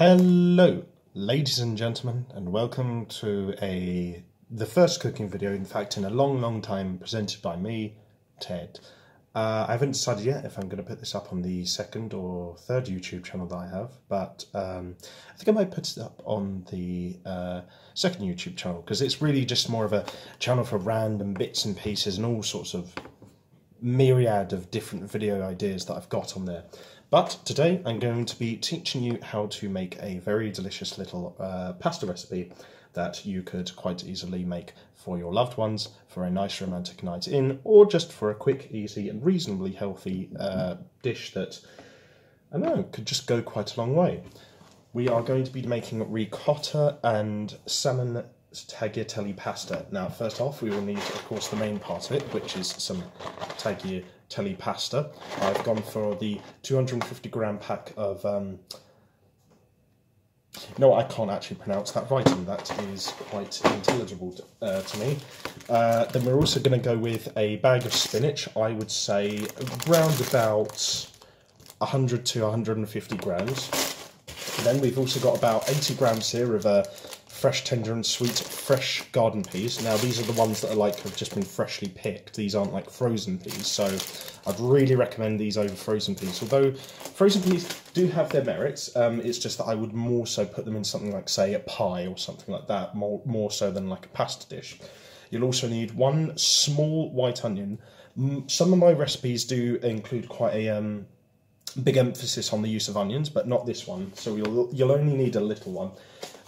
Hello, ladies and gentlemen, and welcome to the first cooking video, in fact, in a long time, presented by me, Ted. I haven't decided yet if I'm going to put this up on the second or third YouTube channel that I have, but I think I might put it up on the second YouTube channel, because it's really just more of a channel for random bits and pieces and all sorts of myriad of different video ideas that I've got on there. But today I'm going to be teaching you how to make a very delicious little pasta recipe that you could quite easily make for your loved ones for a nice romantic night in, or just for a quick, easy and reasonably healthy dish that, I don't know, could just go quite a long way. We are going to be making ricotta and salmon tagliatelle pasta. Now, first off, we will need, of course, the main part of it, which is some tagliatelle pasta. I've gone for the 250-gram pack of... No, I can't actually pronounce that right, and that is quite intelligible to me. Then we're also going to go with a bag of spinach. I would say around about 100 to 150 grams. Then we've also got about 80 grams here of fresh, tender and sweet fresh garden peas. Now these are the ones that are have just been freshly picked. These aren't like frozen peas, so I'd really recommend these over frozen peas. Although frozen peas do have their merits, it's just that I would more so put them in something like, say, a pie or something like that, more so than like a pasta dish. You'll also need one small white onion. Some of my recipes do include quite a big emphasis on the use of onions, but not this one, so you'll only need a little one.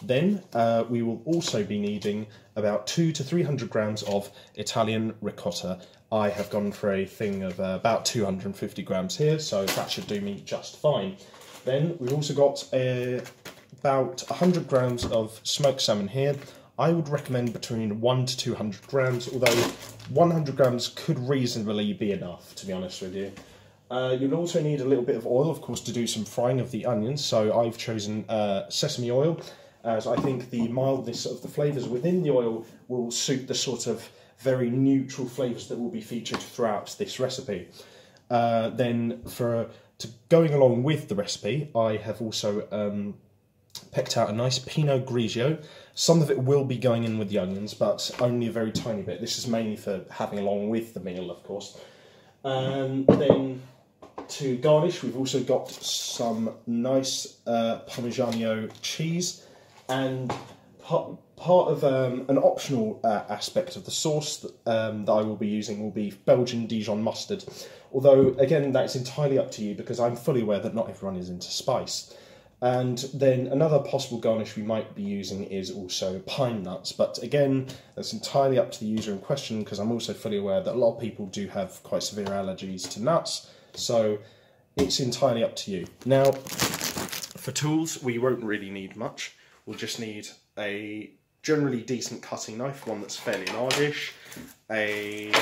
Then we will also be needing about 200 to 300 grams of Italian ricotta. I have gone for a thing of about 250 grams here, so that should do me just fine. Then we've also got about 100 grams of smoked salmon here. I would recommend between 100 to 200 grams, although 100 grams could reasonably be enough, to be honest with you. You'll also need a little bit of oil, of course, to do some frying of the onions, so I've chosen sesame oil, as I think the mildness of the flavours within the oil will suit the sort of very neutral flavours that will be featured throughout this recipe. Then, going along with the recipe, I have also picked out a nice Pinot Grigio. Some of it will be going in with the onions, but only a very tiny bit. This is mainly for having along with the meal, of course. Then, to garnish, we've also got some nice Parmigiano cheese, and part of an optional aspect of the sauce that I will be using will be Belgian Dijon mustard. Although, again, that's entirely up to you, because I'm fully aware that not everyone is into spice. And then another possible garnish we might be using is also pine nuts, but again, that's entirely up to the user in question, because I'm also fully aware that a lot of people do have quite severe allergies to nuts, so it's entirely up to you. Now, for tools, we won't really need much. We'll just need a generally decent cutting knife, one that's fairly largish, a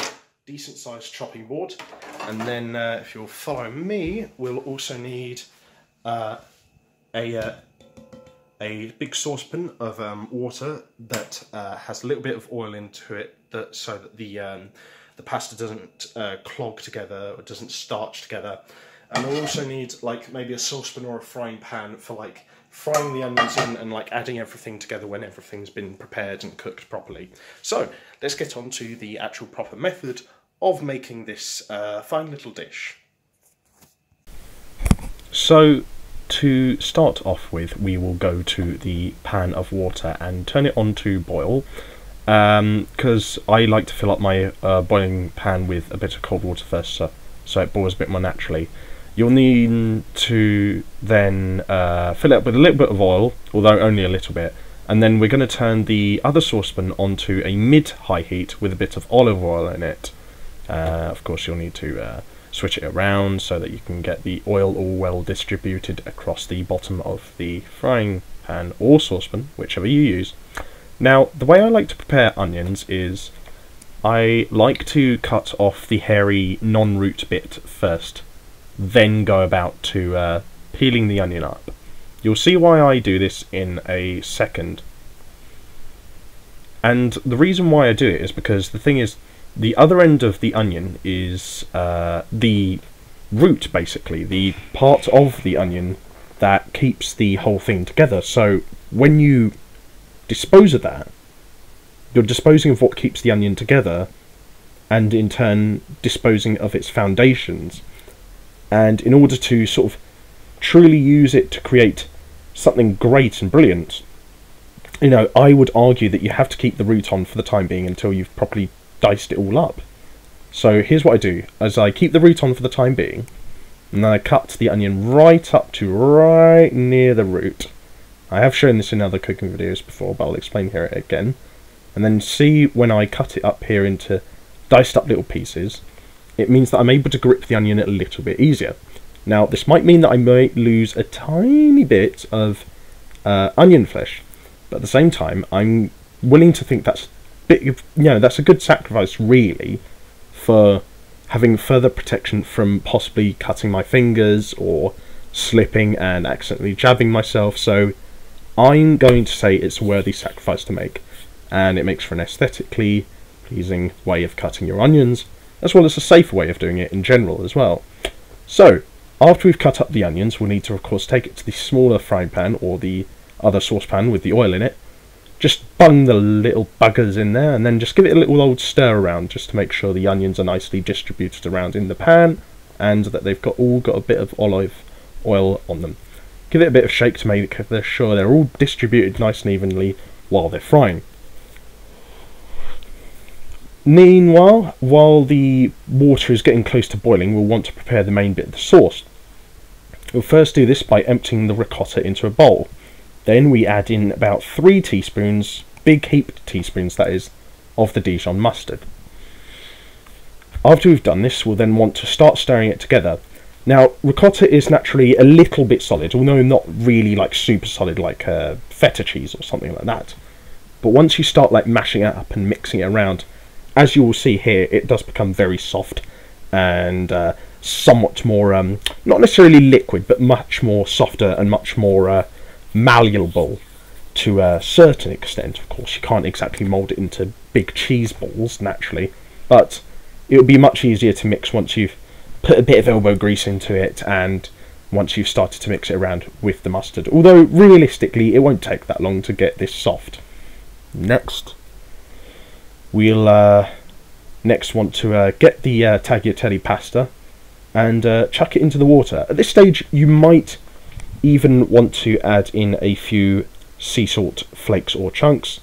decent sized chopping board, and then if you'll follow me, we'll also need a big saucepan of water that has a little bit of oil into it, so that the pasta doesn't clog together or doesn't starch together. And we'll also need maybe a saucepan or a frying pan for frying the onions in and adding everything together when everything's been prepared and cooked properly. So let's get on to the actual proper method of making this fine little dish. So, to start off with, we will go to the pan of water and turn it on to boil, because I like to fill up my boiling pan with a bit of cold water first, so it boils a bit more naturally. You'll need to then fill it up with a little bit of oil, although only a little bit, and then we're going to turn the other saucepan onto a mid-high heat with a bit of olive oil in it. Of course, you'll need to switch it around so that you can get the oil all well distributed across the bottom of the frying pan or saucepan, whichever you use. Now, the way I like to prepare onions is I like to cut off the hairy non-root bit first, then go about to peeling the onion up. You'll see why I do this in a second. And the reason why I do it is because the thing is, the other end of the onion is the root, basically, the part of the onion that keeps the whole thing together. So when you dispose of that, you're disposing of what keeps the onion together, and in turn disposing of its foundations. And in order to sort of truly use it to create something great and brilliant, I would argue that you have to keep the root on for the time being until you've properly diced it all up. So here's what I do, as I keep the root on for the time being, and then I cut the onion right up to right near the root. I have shown this in other cooking videos before, but I'll explain here again. And then see, when I cut it up here into diced up little pieces, it means that I'm able to grip the onion a little bit easier. Now, this might mean that I might lose a tiny bit of onion flesh, but at the same time, I'm willing to think that's that's a good sacrifice, really, for having further protection from possibly cutting my fingers or slipping and accidentally jabbing myself. So I'm going to say it's a worthy sacrifice to make, and it makes for an aesthetically pleasing way of cutting your onions, as well as a safer way of doing it in general as well. So after we've cut up the onions, we'll need to, of course, take it to the smaller frying pan or the other saucepan with the oil in it. Just bung the little buggers in there, and then just give it a little old stir around, just to make sure the onions are nicely distributed around in the pan, and that they've all got a bit of olive oil on them. Give it a bit of shake to make sure they're all distributed nice and evenly while they're frying. Meanwhile, while the water is getting close to boiling, we'll want to prepare the main bit of the sauce. We'll first do this by emptying the ricotta into a bowl. Then we add in about 3 teaspoons, big heaped teaspoons that is, of the Dijon mustard. After we've done this, we'll then want to start stirring it together. Now, ricotta is naturally a little bit solid, although not really like super solid like feta cheese or something like that. But once you start like mashing it up and mixing it around, as you will see here, it does become very soft and somewhat more, not necessarily liquid, but much more softer and much more malleable to a certain extent. Of course, you can't exactly mould it into big cheese balls naturally, but it will be much easier to mix once you've put a bit of elbow grease into it and once you've started to mix it around with the mustard. Although realistically, it won't take that long to get this soft. Next, we'll want to get the tagliatelle pasta and chuck it into the water. At this stage, you might even want to add in a few sea salt flakes or chunks,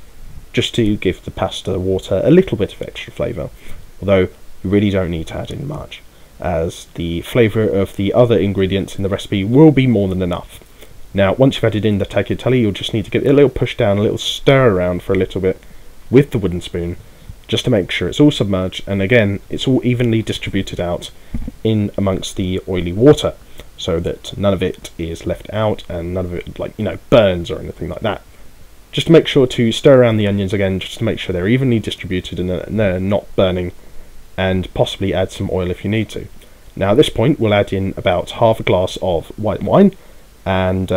just to give the pasta water a little bit of extra flavour, although you really don't need to add in much, as the flavour of the other ingredients in the recipe will be more than enough. Now, once you've added in the tagliatelle, you'll just need to give it a little push down, a little stir around for a little bit with the wooden spoon, just to make sure it's all submerged, and again, it's all evenly distributed out in amongst the oily water, so that none of it is left out and none of it burns or anything like that. Just to make sure to stir around the onions again, just to make sure they're evenly distributed and they're not burning, and possibly add some oil if you need to. Now at this point we'll add in about half a glass of white wine, and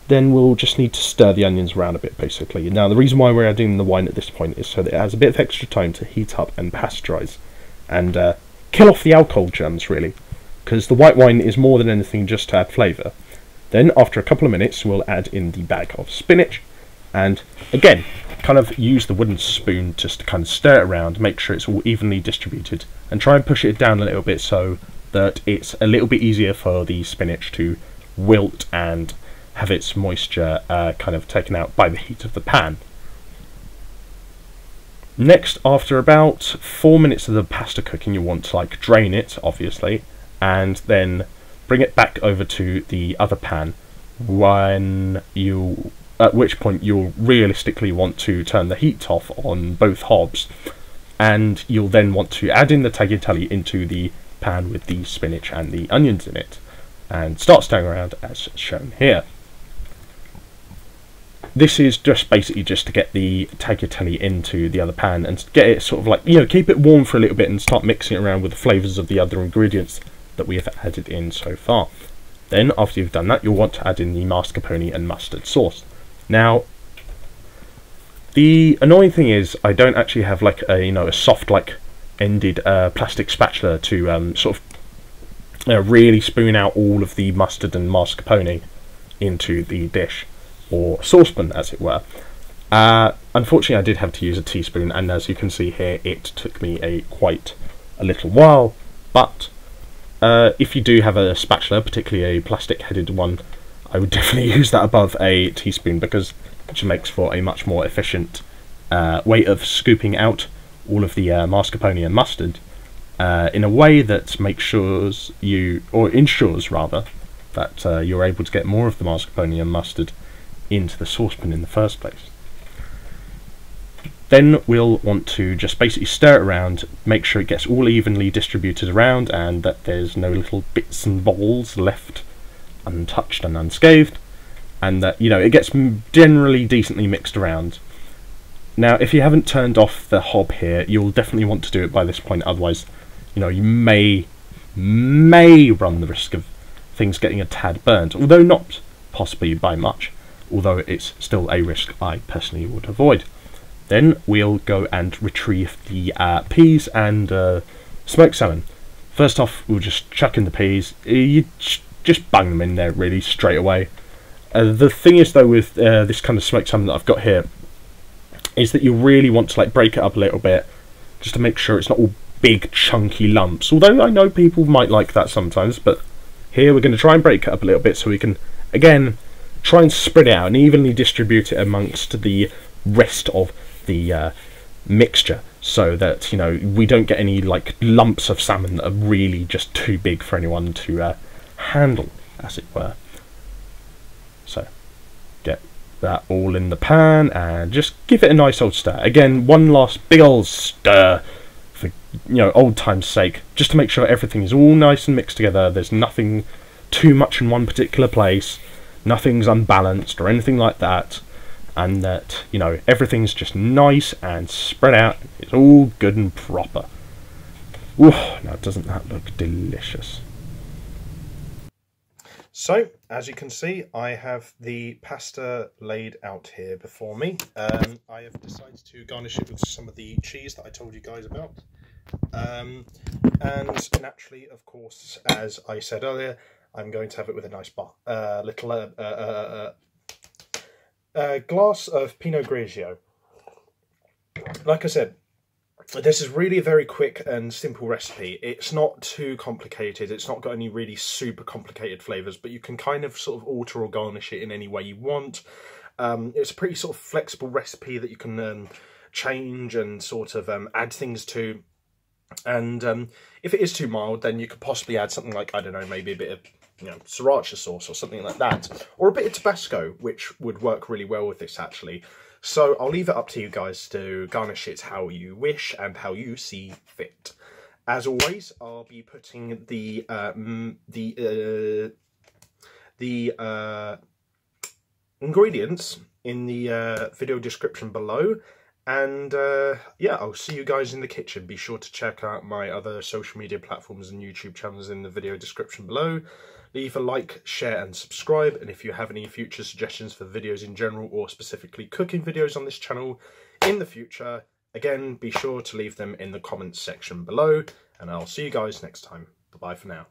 then we'll just need to stir the onions around a bit basically. Now the reason why we're adding the wine at this point is so that it has a bit of extra time to heat up and pasteurize and kill off the alcohol germs really, because the white wine is more than anything just to add flavour. Then after a couple of minutes we'll add in the bag of spinach, and again kind of use the wooden spoon just to kind of stir it around, make sure it's all evenly distributed, and try and push it down a little bit so that it's a little bit easier for the spinach to wilt and have its moisture kind of taken out by the heat of the pan. Next, after about 4 minutes of the pasta cooking, you want to drain it, obviously, and then bring it back over to the other pan, at which point you'll realistically want to turn the heat off on both hobs, and you'll then want to add in the tagliatelle into the pan with the spinach and the onions in it, and start stirring around as shown here. This is just basically just to get the tagliatelle into the other pan and get it sort of keep it warm for a little bit and start mixing it around with the flavours of the other ingredients that we have added in so far. Then after you've done that, you'll want to add in the mascarpone and mustard sauce. Now the annoying thing is I don't actually have a soft ended plastic spatula to sort of really spoon out all of the mustard and mascarpone into the dish, or saucepan as it were. Unfortunately I did have to use a teaspoon, and as you can see here it took me quite a little while, but if you do have a spatula, particularly a plastic headed one, I would definitely use that above a teaspoon, because it just makes for a much more efficient way of scooping out all of the mascarpone and mustard in a way that ensures rather that you're able to get more of the mascarpone and mustard into the saucepan in the first place. Then we'll want to just basically stir it around, make sure it gets all evenly distributed around and that there's no little bits and balls left untouched and unscathed, and that, you know, it gets generally decently mixed around. Now, if you haven't turned off the hob here, you'll definitely want to do it by this point, otherwise, you know, you may run the risk of things getting a tad burnt, although not possibly by much, although it's still a risk I personally would avoid. Then we'll go and retrieve the peas and smoked salmon. First off, we'll just chuck in the peas. You just bang them in there really straight away. The thing is though with this kind of smoked salmon that I've got here, is that you really want to like break it up a little bit, just to make sure it's not all big chunky lumps. Although I know people might like that sometimes, but here we're going to try and break it up a little bit so we can, again, try and spread it out and evenly distribute it amongst the rest of the mixture, so that, you know, we don't get any like lumps of salmon that are really just too big for anyone to handle, as it were. So get that all in the pan and just give it a nice old stir. Again, one last big old stir for, you know, old time's sake, just to make sure everything is all nice and mixed together. There's nothing too much in one particular place, nothing's unbalanced or anything like that, and that, you know, everything's just nice and spread out. It's all good and proper. Ooh, now doesn't that look delicious? So, as you can see, I have the pasta laid out here before me. I have decided to garnish it with some of the cheese that I told you guys about. And naturally, of course, as I said earlier, I'm going to have it with a nice little glass of Pinot Grigio. Like I said, this is really a very quick and simple recipe. It's not too complicated. It's not got any really super complicated flavours, but you can kind of sort of alter or garnish it in any way you want. It's a pretty sort of flexible recipe that you can change and sort of add things to. And if it is too mild, then you could possibly add something like, I don't know, maybe a bit of, you know, sriracha sauce or something like that, or a bit of Tabasco, which would work really well with this actually. So I'll leave it up to you guys to garnish it how you wish and how you see fit. As always, I'll be putting the ingredients in the video description below. And yeah, I'll see you guys in the kitchen. Be sure to check out my other social media platforms and YouTube channels in the video description below. Leave a like, share and subscribe, and if you have any future suggestions for videos in general or specifically cooking videos on this channel in the future, again, be sure to leave them in the comments section below, and I'll see you guys next time. Bye-bye for now.